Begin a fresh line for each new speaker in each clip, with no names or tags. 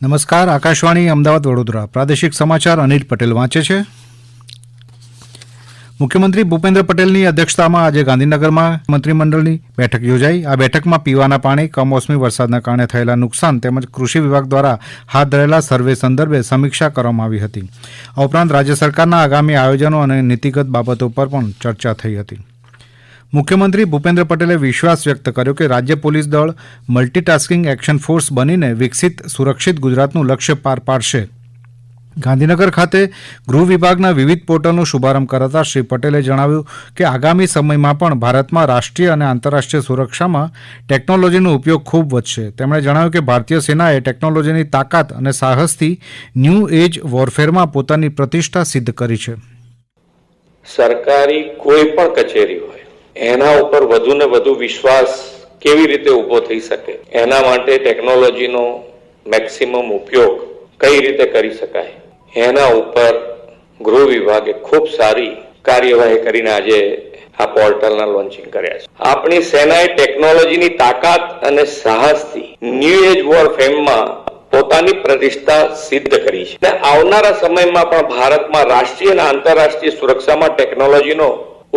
નમસ્કાર. આકાશવાણી અમદાવાદ વડોદરા પ્રાદેશિક સમાચાર અનિલ પટેલ વાંચે છે. મુખ્યમંત્રી ભૂપેન્દ્ર પટેલની અધ્યક્ષતામાં આજે ગાંધીનગરમાં મંત્રીમંડળની બેઠક યોજાઈ. આ બેઠકમાં પીવાના પાણી, કમોસમી વરસાદના કારણે થયેલા નુકસાન તેમજ કૃષિ વિભાગ દ્વારા હાથ ધરેલા સર્વે સંદર્ભે સમીક્ષા કરવામાં આવી હતી. આ ઉપરાંત રાજ્ય સરકારના આગામી આયોજનો અને નીતિગત બાબતો પર પણ ચર્ચા થઈ હતી. મુખ્યમંત્રી ભૂપેન્દ્ર પટેલે વિશ્વાસ વ્યક્ત કર્યો કે રાજ્ય પોલીસ દળ મલ્ટીટાસ્કિંગ એક્શન ફોર્સ બનીને વિકસિત સુરક્ષિત ગુજરાતનું લક્ષ્ય પાર પાડશે. ગાંધીનગર ખાતે ગૃહ વિભાગના વિવિધ પોર્ટલનો શુભારંભ કરાતા શ્રી પટેલે જણાવ્યું કે આગામી સમયમાં પણ ભારતમાં રાષ્ટ્રીય અને આંતરરાષ્ટ્રીય સુરક્ષામાં ટેકનોલોજીનો ઉપયોગ ખૂબ વધશે. તેમણે જણાવ્યું કે ભારતીય સેનાએ ટેકનોલોજીની તાકાત અને સાહસથી ન્યૂ એજ વોરફેરમાં પોતાની પ્રતિષ્ઠા સિદ્ધ કરી છે.
સરકારી કોઈ પણ કચેરી હોય એના ઉપર વધુ ને વધુ વિશ્વાસ કેવી રીતે ઊભો થઈ શકે, એના માટે ટેકનોલોજીનો મેક્સિમમ ઉપયોગ કઈ રીતે કરી શકાય, એના ઉપર ગૃહ વિભાગે ખૂબ સારી કાર્યવાહી કરીને આજે આ પોર્ટલના લોન્ચિંગ કર્યા છે. આપણી સેનાએ ટેકનોલોજીની તાકાત અને સાહસથી ન્યૂ એજ વોરફેરમાં પોતાની પ્રતિષ્ઠા સિદ્ધ કરી છે. આવનારા સમયમાં પણ ભારતમાં રાષ્ટ્રીય અને આંતરરાષ્ટ્રીય સુરક્ષામાં ટેકનોલોજીનો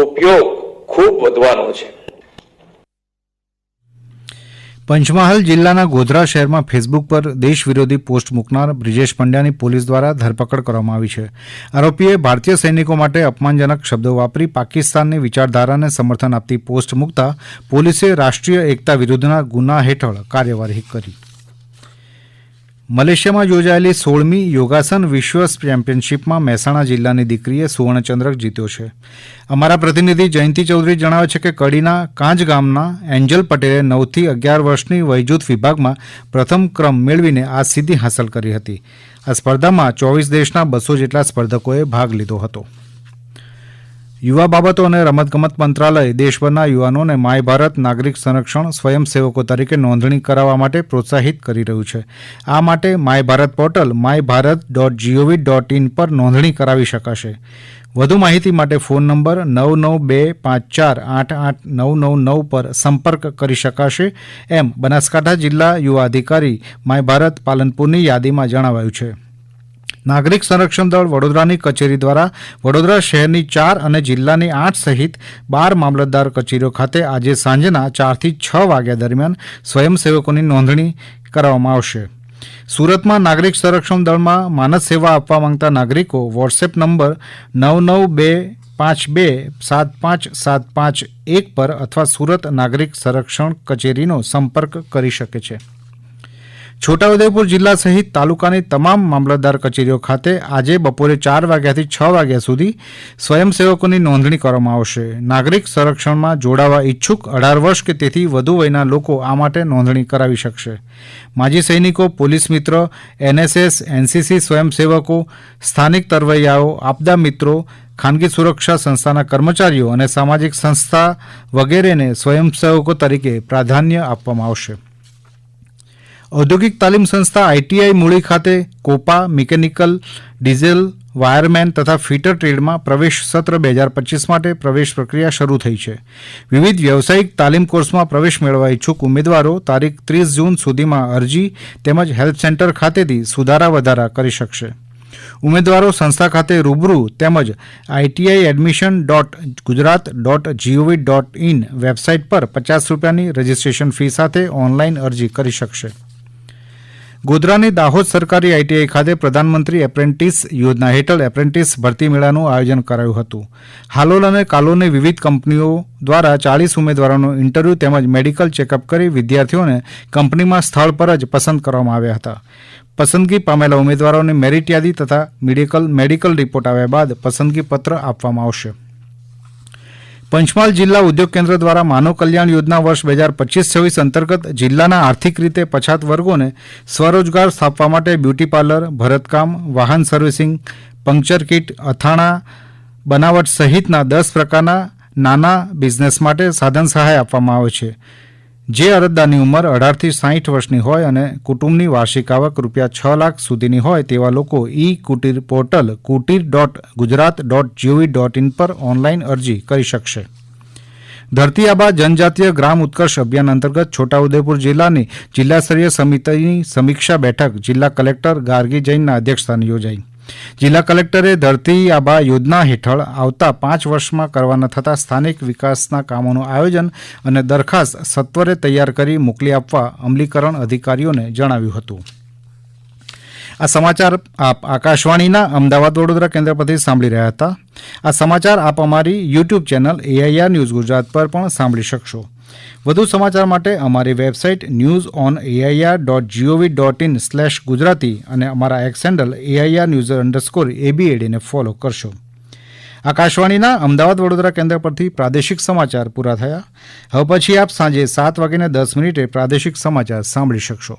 ઉપયોગ ખૂબ વધવાનો છે.
પંચમહાલ જિલ્લાના ગોધરા શહેરમાં ફેસબુક પર દેશ વિરોધી પોસ્ટ મૂકનાર બ્રિજેશ પંડ્યાની પોલીસ દ્વારા ધરપકડ કરવામાં આવી છે. આરોપીએ ભારતીય સૈનિકો માટે અપમાનજનક શબ્દો વાપરી પાકિસ્તાનની વિચારધારાને સમર્થન આપતી પોસ્ટ મૂકતા પોલીસે રાષ્ટ્રીય એકતા વિરુદ્ધના ગુના હેઠળ કાર્યવાહી કરી. મલેશિયામાં યોજાયેલી 16મી યોગાસન વિશ્વ ચેમ્પિયનશિપમાં મહેસાણા જિલ્લાની દીકરીએ સુવર્ણચંદ્રક જીત્યો છે. અમારા પ્રતિનિધિ જયંતિ ચૌધરી જણાવે છે કે કડીના કાંજ ગામના એન્જલ પટેલે 9 થી 11 વર્ષની વયજૂથ વિભાગમાં પ્રથમ ક્રમ મેળવીને આ સિદ્ધિ હાંસલ કરી હતી. આ સ્પર્ધામાં 24 દેશના 200 જેટલા સ્પર્ધકોએ ભાગ લીધો હતો. યુવા બાબતો અને રમતગમત મંત્રાલય દેશભરના યુવાનોને માય ભારત નાગરિક સંરક્ષણ સ્વયંસેવકો તરીકે નોંધણી કરાવવા માટે પ્રોત્સાહિત કરી રહ્યું છે. આ માટે માય ભારત પોર્ટલ myBharat.gov.in પર નોંધણી કરાવી શકાશે. વધુ માહિતી માટે ફોન નંબર 9925488999 પર સંપર્ક કરી શકાશે એમ બનાસકાંઠા જિલ્લા યુવા અધિકારી માય ભારત પાલનપુરની યાદીમાં જણાવાયું છે. નાગરિક સંરક્ષણ દળ વડોદરાની કચેરી દ્વારા વડોદરા શહેરની 4 અને જિલ્લાની 8 સહિત 12 મામલતદાર કચેરીઓ ખાતે આજે સાંજના 4 થી 6 વાગ્યા દરમિયાન સ્વયંસેવકોની નોંધણી કરાવવામાં આવશે. સુરતમાં નાગરિક સંરક્ષણ દળમાં માનદ સેવા આપવા માંગતા નાગરિકો વોટ્સએપ નંબર 9925275751 પર અથવા સુરત નાગરિક સંરક્ષણ કચેરીનો સંપર્ક કરી શકે છે. છોટાઉદેપુર જિલ્લા સહિત તાલુકાની તમામ મામલતદાર કચેરીઓ ખાતે આજે બપોરે 4 વાગ્યાથી 6 વાગ્યા સુધી સ્વયંસેવકોની નોંધણી કરવામાં આવશે. નાગરિક સંરક્ષણમાં જોડાવા ઈચ્છુક 18 વર્ષ કે તેથી વધુ વયના લોકો આ માટે નોંધણી કરાવી શકશે. માજી સૈનિકો, પોલીસ મિત્ર, NSS, NCC સ્વયંસેવકો, સ્થાનિક તરવૈયાઓ, આપદા મિત્રો, ખાનગી સુરક્ષા સંસ્થાના કર્મચારીઓ અને સામાજિક સંસ્થા વગેરેને સ્વયંસેવકો તરીકે પ્રાધાન્ય આપવામાં આવશે. ઔદ્યોગિક તાલીમ સંસ્થા ITI મૂળી ખાતે કોપા, મિકેનિકલ, ડીઝલ, વાયરમેન તથા ફિટર ટ્રેડમાં પ્રવેશ સત્ર 2025 માટે પ્રવેશ પ્રક્રિયા શરૂ થઈ છે. વિવિધ વ્યવસાયિક તાલીમ કોર્સમાં પ્રવેશ મેળવવા ઈચ્છુક ઉમેદવારો તારીખ 30 જૂન સુધીમાં અરજી તેમજ હેલ્પ સેન્ટર ખાતેથી સુધારા વધારા કરી શકશે. ઉમેદવારો સંસ્થા ખાતે રૂબરૂ તેમજ itiadmission.gujarat.gov.in વેબસાઇટ પર 50 રૂપિયાની રજિસ્ટ્રેશન ફી સાથે ઓનલાઈન અરજી કરી શકશે. ગોધરાની દાહોદ સરકારી ITI ખાતે પ્રધાનમંત્રી એપ્રેન્ટિસ યોજના હેઠળ એપ્રેન્ટિસ ભરતી મેળાનું આયોજન કરાયું હતું. હાલોલ અને કાલોલની વિવિધ કંપનીઓ દ્વારા 40 ઉમેદવારોનું ઇન્ટરવ્યૂ તેમજ મેડિકલ ચેકઅપ કરી વિદ્યાર્થીઓને કંપનીમાં સ્થળ પર જ પસંદ કરવામાં આવ્યા હતા. પસંદગી પામેલા ઉમેદવારોની મેરિટ યાદી તથા મેડિકલ રિપોર્ટ આવ્યા બાદ પસંદગી પત્ર આપવામાં આવશે. પંચમહાલ જિલ્લા ઉદ્યોગ કેન્દ્ર દ્વારા માનવ કલ્યાણ યોજના વર્ષ 2025-26 અંતર્ગત જિલ્લાના આર્થિક રીતે પછાત વર્ગોને સ્વરોજગાર સ્થાપવા માટે બ્યુટી પાર્લર, ભરતકામ, વાહન સર્વિસિંગ, પંક્ચર કીટ, અથાણા બનાવટ સહિતના 10 પ્રકારના નાના બિઝનેસ માટે સાધન સહાય આપવામાં આવે છે. જે અરજદારની ઉંમર 18 થી 60 વર્ષની હોય અને કુટુંબની વાર્ષિક આવક ₹6 લાખ સુધીની હોય તેવા લોકો કુટીર પોર્ટલ kutir.gujarat.gov.in પર ઓનલાઈન અરજી કરી શકશે. ધરતી આબા જનજાતીય ગ્રામ ઉત્કર્ષ અભિયાન અંતર્ગત છોટાઉદેપુર જિલ્લાની જિલ્લા સ્તરીય સમિતિની સમીક્ષા બેઠક જિલ્લા કલેક્ટર ગાર્ગી જૈનના અધ્યક્ષસ્થાને યોજાઈ. જિલ્લા કલેક્ટરે ધરતી આબા યોજના હેઠળ આવતા 5 વર્ષમાં કરવાના થતા સ્થાનિક વિકાસના કામોનું આયોજન અને દરખાસ્ત સત્વરે તૈયાર કરી મોકલી આપવા અમલીકરણ અધિકારીઓને જણાવ્યું હતું. આ સમાચાર આપ આકાશવાણીના અમદાવાદ વડોદરા કેન્દ્ર પરથી સાંભળી રહ્યા હતા. આ સમાચાર આપ અમારી YouTube channel AIR news Gujarat પર પણ સાંભળી શકશો. વધુ સમાચાર માટે અમારી વેબસાઇટ newsonair.gov.in/gujarati અને અમારા એક્સ હેન્ડલ AIR_news_ABAD ને ફોલો કરશો. આકાશવાણીના અમદાવાદ વડોદરા કેન્દ્ર પરથી પ્રાદેશિક સમાચાર પૂરા થયા. હવે પછી આપ સાંજે 7:10 પ્રાદેશિક સમાચાર સાંભળી શકશો.